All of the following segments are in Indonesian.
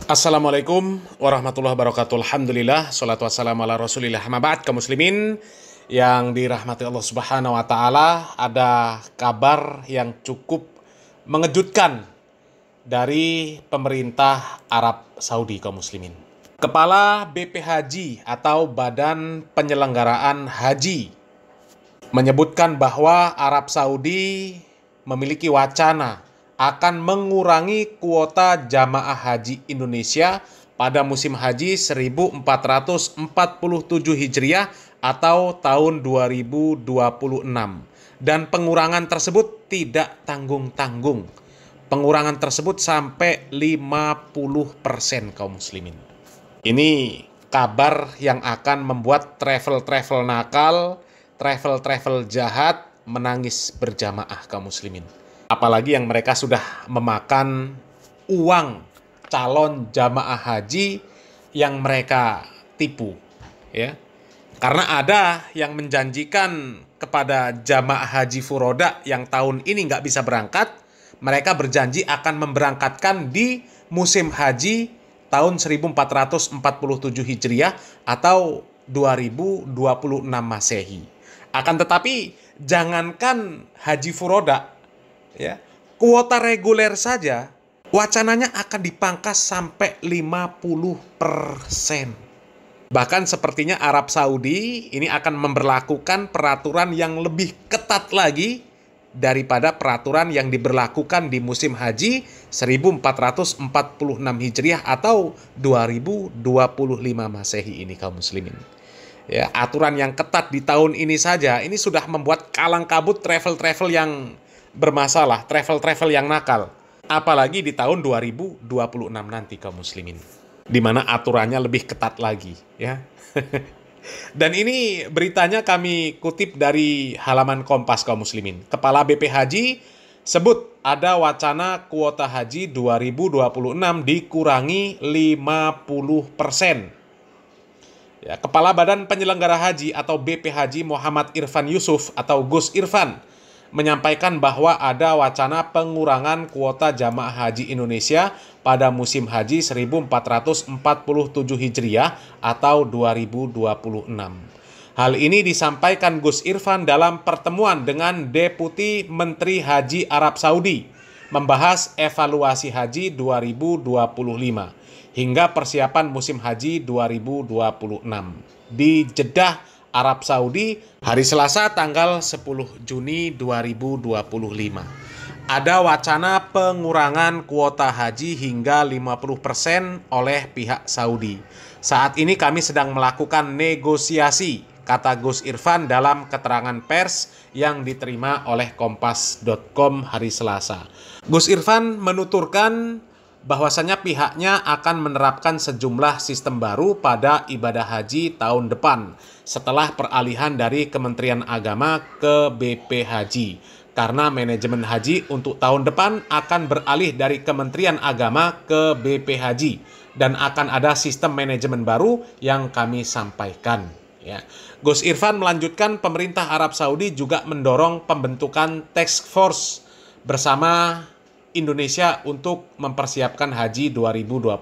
Assalamualaikum warahmatullahi wabarakatuh. Alhamdulillah, salatu wassalamu ala rasulillah. Amma ba'd, kaum muslimin yang dirahmati Allah subhanahu wa ta'ala. Ada kabar yang cukup mengejutkan dari pemerintah Arab Saudi, kaum muslimin. Kepala BP Haji atau Badan Penyelenggaraan Haji menyebutkan bahwa Arab Saudi memiliki wacana akan mengurangi kuota jamaah haji Indonesia pada musim haji 1447 Hijriah atau tahun 2026. Dan pengurangan tersebut tidak tanggung-tanggung. Pengurangan tersebut sampai 50% kaum muslimin. Ini kabar yang akan membuat travel-travel nakal, travel-travel jahat menangis berjamaah kaum muslimin. Apalagi yang mereka sudah memakan uang calon jamaah haji yang mereka tipu, ya. Karena ada yang menjanjikan kepada jamaah haji furoda yang tahun ini nggak bisa berangkat, mereka berjanji akan memberangkatkan di musim haji tahun 1447 Hijriah atau 2026 Masehi. Akan tetapi jangankan haji furoda, ya, kuota reguler saja wacananya akan dipangkas sampai 50%. Bahkan sepertinya Arab Saudi ini akan memberlakukan peraturan yang lebih ketat lagi daripada peraturan yang diberlakukan di musim haji 1446 Hijriah atau 2025 Masehi ini, kaum muslimin. Ya, aturan yang ketat di tahun ini saja ini sudah membuat kalang kabut travel-travel yang bermasalah, travel-travel yang nakal. Apalagi di tahun 2026 nanti, kaum muslimin, di mana aturannya lebih ketat lagi, ya. Dan ini beritanya kami kutip dari halaman Kompas, kaum muslimin. Kepala BP Haji sebut ada wacana kuota haji 2026 dikurangi 50%. Ya, Kepala Badan Penyelenggara Haji atau BP Haji Muhammad Irfan Yusuf atau Gus Irfan menyampaikan bahwa ada wacana pengurangan kuota jamaah haji Indonesia pada musim haji 1447 Hijriah atau 2026. Hal ini disampaikan Gus Irfan dalam pertemuan dengan Deputi Menteri Haji Arab Saudi membahas evaluasi haji 2025 hingga persiapan musim haji 2026 di Jeddah, Arab Saudi, hari Selasa tanggal 10 Juni 2025. Ada wacana pengurangan kuota haji hingga 50% oleh pihak Saudi. Saat ini kami sedang melakukan negosiasi, kata Gus Irfan dalam keterangan pers yang diterima oleh Kompas.com hari Selasa. Gus Irfan menuturkan bahwasanya pihaknya akan menerapkan sejumlah sistem baru pada ibadah haji tahun depan setelah peralihan dari Kementerian Agama ke BP Haji. Karena manajemen haji untuk tahun depan akan beralih dari Kementerian Agama ke BP Haji dan akan ada sistem manajemen baru yang kami sampaikan. Ya. Gus Irfan melanjutkan pemerintah Arab Saudi juga mendorong pembentukan task force bersama Indonesia untuk mempersiapkan haji 2026.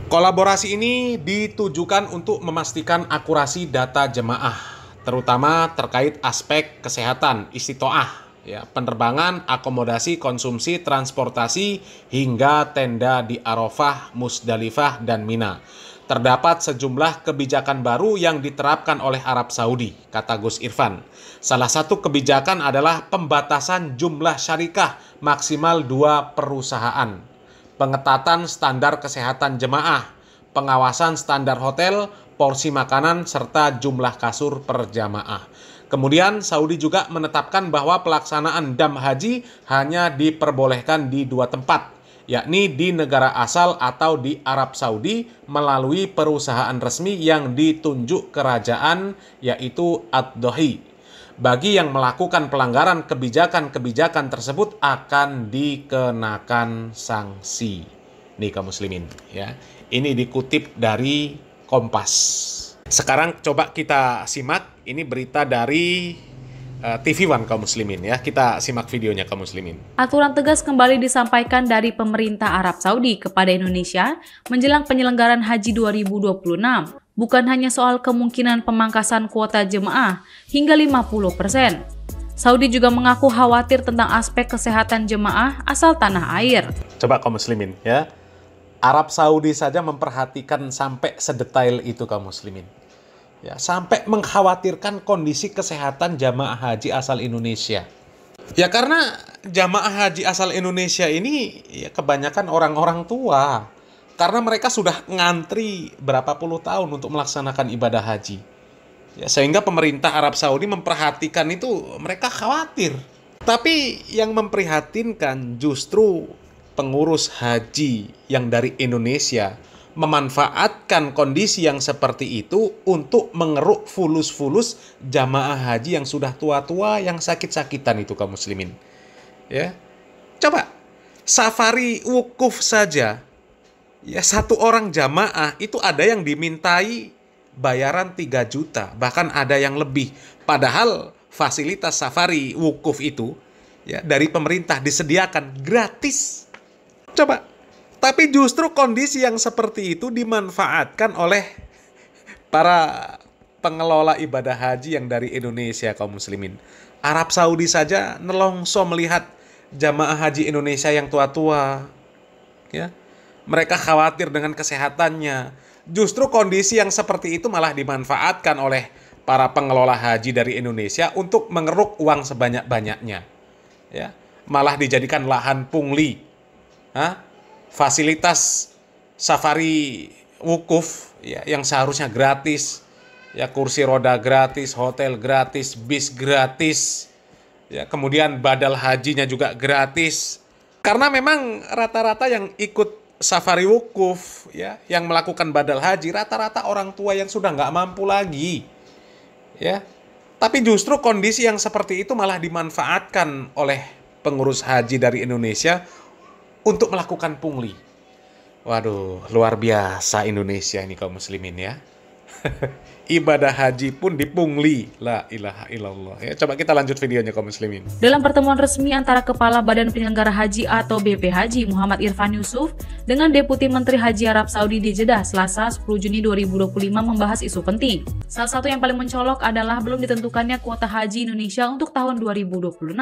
Kolaborasi ini ditujukan untuk memastikan akurasi data jemaah, terutama terkait aspek kesehatan, istitoah, ya, penerbangan, akomodasi, konsumsi, transportasi, hingga tenda di Arafah, Musdalifah, dan Mina. Terdapat sejumlah kebijakan baru yang diterapkan oleh Arab Saudi, kata Gus Irfan. Salah satu kebijakan adalah pembatasan jumlah syarikah maksimal 2 perusahaan, pengetatan standar kesehatan jemaah, pengawasan standar hotel, porsi makanan, serta jumlah kasur per jamaah. Kemudian Saudi juga menetapkan bahwa pelaksanaan dam haji hanya diperbolehkan di 2 tempat, yakni di negara asal atau di Arab Saudi melalui perusahaan resmi yang ditunjuk kerajaan, yaitu Ad-Dohi. Bagi yang melakukan pelanggaran kebijakan-kebijakan tersebut akan dikenakan sanksi. Nih, kaum muslimin, ya. Ini dikutip dari Kompas. Sekarang coba kita simak, ini berita dari TV One kaum muslimin ya. Kita simak videonya kaum muslimin. Aturan tegas kembali disampaikan dari pemerintah Arab Saudi kepada Indonesia menjelang penyelenggaraan Haji 2026. Bukan hanya soal kemungkinan pemangkasan kuota jemaah hingga 50%. Saudi juga mengaku khawatir tentang aspek kesehatan jemaah asal tanah air. Coba kaum muslimin ya. Arab Saudi saja memperhatikan sampai sedetail itu kaum muslimin. Ya, sampai mengkhawatirkan kondisi kesehatan jamaah haji asal Indonesia. Ya karena jamaah haji asal Indonesia ini ya kebanyakan orang-orang tua. Karena mereka sudah ngantri berapa puluh tahun untuk melaksanakan ibadah haji. Ya, sehingga pemerintah Arab Saudi memperhatikan itu, mereka khawatir. Tapi yang memprihatinkan justru pengurus haji yang dari Indonesia memanfaatkan kondisi yang seperti itu untuk mengeruk fulus-fulus jamaah haji yang sudah tua-tua, yang sakit-sakitan itu kaum muslimin. Ya. Coba safari wukuf saja. Ya, satu orang jamaah itu ada yang dimintai bayaran 3 juta, bahkan ada yang lebih. Padahal fasilitas safari wukuf itu ya dari pemerintah disediakan gratis. Coba. Tapi justru kondisi yang seperti itu dimanfaatkan oleh para pengelola ibadah haji yang dari Indonesia kaum muslimin. Arab Saudi saja nelongso melihat jamaah haji Indonesia yang tua-tua. Ya. Mereka khawatir dengan kesehatannya. Justru kondisi yang seperti itu malah dimanfaatkan oleh para pengelola haji dari Indonesia untuk mengeruk uang sebanyak-banyaknya. Ya. Malah dijadikan lahan pungli. Fasilitas safari wukuf ya, yang seharusnya gratis, ya kursi roda gratis, hotel gratis, bis gratis, ya kemudian badal hajinya juga gratis. Karena memang rata-rata yang ikut safari wukuf ya, yang melakukan badal haji rata-rata orang tua yang sudah nggak mampu lagi, ya. Tapi justru kondisi yang seperti itu malah dimanfaatkan oleh pengurus haji dari Indonesia untuk melakukan pungli. Waduh, luar biasa Indonesia ini kaum muslimin ya. Ibadah haji pun dipungli. La ilaha illallah. Ya, coba kita lanjut videonya kaum muslimin. Dalam pertemuan resmi antara Kepala Badan Penyelenggara Haji atau BPHJ Muhammad Irfan Yusuf dengan Deputi Menteri Haji Arab Saudi di Jeddah Selasa 10 Juni 2025 membahas isu penting. Salah satu yang paling mencolok adalah belum ditentukannya kuota haji Indonesia untuk tahun 2026.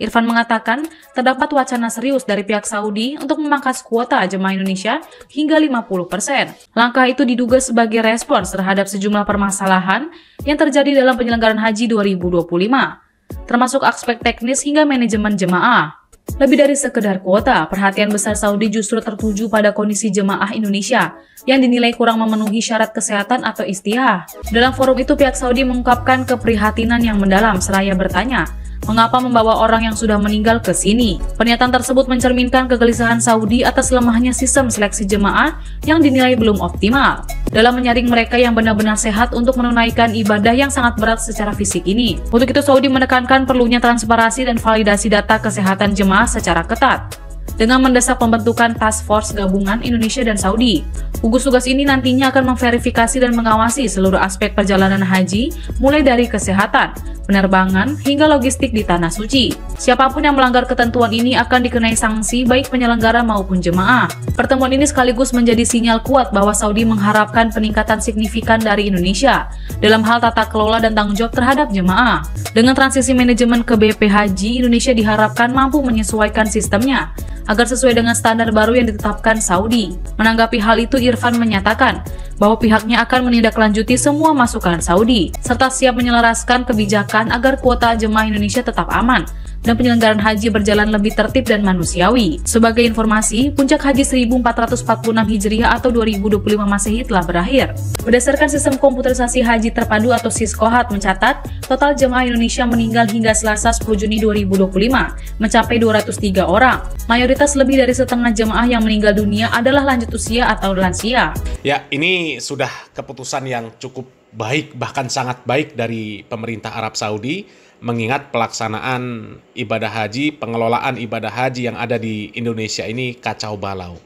Irfan mengatakan terdapat wacana serius dari pihak Saudi untuk memangkas kuota jemaah Indonesia hingga 50%. Langkah itu diduga sebagai respons terhadap sejumlah permasalahan yang terjadi dalam penyelenggaraan haji 2025, termasuk aspek teknis hingga manajemen jemaah. Lebih dari sekedar kuota, perhatian besar Saudi justru tertuju pada kondisi jemaah Indonesia yang dinilai kurang memenuhi syarat kesehatan atau istihah. Dalam forum itu, pihak Saudi mengungkapkan keprihatinan yang mendalam seraya bertanya, mengapa membawa orang yang sudah meninggal ke sini? Pernyataan tersebut mencerminkan kegelisahan Saudi atas lemahnya sistem seleksi jemaah yang dinilai belum optimal dalam menyaring mereka yang benar-benar sehat untuk menunaikan ibadah yang sangat berat secara fisik ini. Untuk itu, Saudi menekankan perlunya transparansi dan validasi data kesehatan jemaah secara ketat dengan mendesak pembentukan Task Force Gabungan Indonesia dan Saudi. Gugus tugas ini nantinya akan memverifikasi dan mengawasi seluruh aspek perjalanan haji, mulai dari kesehatan, penerbangan, hingga logistik di Tanah Suci. Siapapun yang melanggar ketentuan ini akan dikenai sanksi baik penyelenggara maupun jemaah. Pertemuan ini sekaligus menjadi sinyal kuat bahwa Saudi mengharapkan peningkatan signifikan dari Indonesia dalam hal tata kelola dan tanggung jawab terhadap jemaah. Dengan transisi manajemen ke BP Haji, Indonesia diharapkan mampu menyesuaikan sistemnya agar sesuai dengan standar baru yang ditetapkan Saudi. Menanggapi hal itu, Irfan menyatakan bahwa pihaknya akan menindaklanjuti semua masukan Saudi, serta siap menyelaraskan kebijakan agar kuota jemaah Indonesia tetap aman dan penyelenggaraan haji berjalan lebih tertib dan manusiawi. Sebagai informasi, puncak haji 1446 Hijriah atau 2025 Masehi telah berakhir. Berdasarkan sistem komputerisasi haji terpadu atau Siskohat mencatat, total jemaah Indonesia meninggal hingga Selasa 10 Juni 2025 mencapai 203 orang. Mayoritas lebih dari setengah jemaah yang meninggal dunia adalah lanjut usia atau lansia. Ya, ini sudah keputusan yang cukup baik, bahkan sangat baik dari pemerintah Arab Saudi, mengingat pelaksanaan ibadah haji, pengelolaan ibadah haji yang ada di Indonesia ini kacau balau.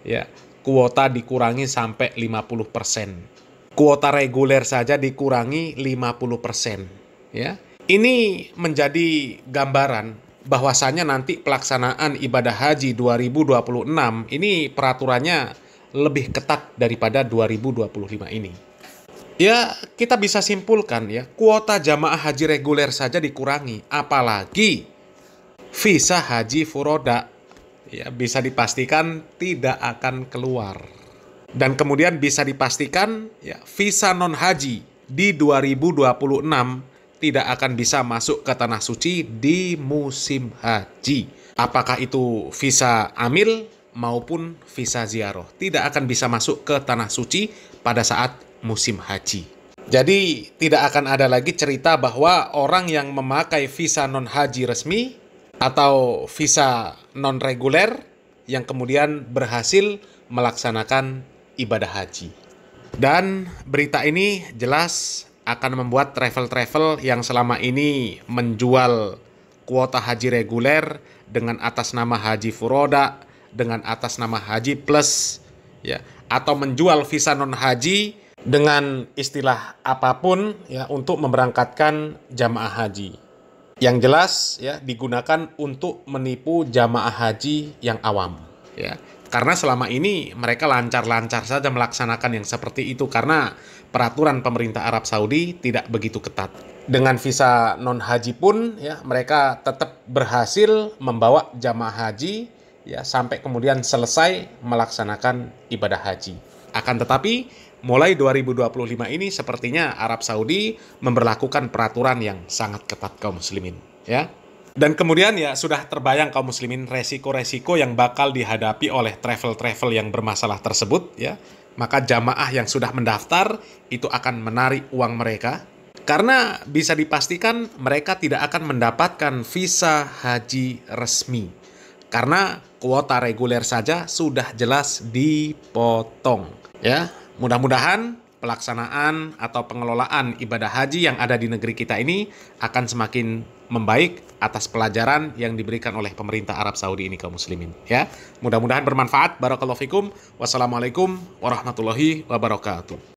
Ya, kuota dikurangi sampai 50%. Kuota reguler saja dikurangi 50%. Ya. Ini menjadi gambaran bahwasannya nanti pelaksanaan ibadah haji 2026 ini peraturannya lebih ketat daripada 2025 ini. Ya, kita bisa simpulkan ya, kuota jamaah haji reguler saja dikurangi, apalagi visa haji furoda. Ya, bisa dipastikan tidak akan keluar. Dan kemudian bisa dipastikan ya, visa non haji di 2026 tidak akan bisa masuk ke tanah suci di musim haji. Apakah itu visa amil maupun visa ziarah, tidak akan bisa masuk ke tanah suci pada saat musim haji. Jadi tidak akan ada lagi cerita bahwa orang yang memakai visa non haji resmi atau visa non reguler yang kemudian berhasil melaksanakan ibadah haji. Dan berita ini jelas akan membuat travel-travel yang selama ini menjual kuota haji reguler dengan atas nama haji furoda, dengan atas nama haji plus, ya, atau menjual visa non haji dengan istilah apapun ya untuk memberangkatkan jamaah haji. Yang jelas ya digunakan untuk menipu jamaah haji yang awam, ya. Karena selama ini mereka lancar-lancar saja melaksanakan yang seperti itu karena peraturan pemerintah Arab Saudi tidak begitu ketat. Dengan visa non haji pun ya mereka tetap berhasil membawa jamaah haji ya sampai kemudian selesai melaksanakan ibadah haji. Akan tetapi mulai 2025 ini sepertinya Arab Saudi memberlakukan peraturan yang sangat ketat kaum muslimin, ya. Dan kemudian ya sudah terbayang kaum muslimin resiko-resiko yang bakal dihadapi oleh travel-travel yang bermasalah tersebut, ya. Maka jamaah yang sudah mendaftar itu akan menarik uang mereka karena bisa dipastikan mereka tidak akan mendapatkan visa haji resmi karena kuota reguler saja sudah jelas dipotong, ya. Mudah-mudahan pelaksanaan atau pengelolaan ibadah haji yang ada di negeri kita ini akan semakin membaik atas pelajaran yang diberikan oleh pemerintah Arab Saudi ini kaum muslimin, ya. Mudah-mudahan bermanfaat. Barakallahu fikum. Wassalamualaikum warahmatullahi wabarakatuh.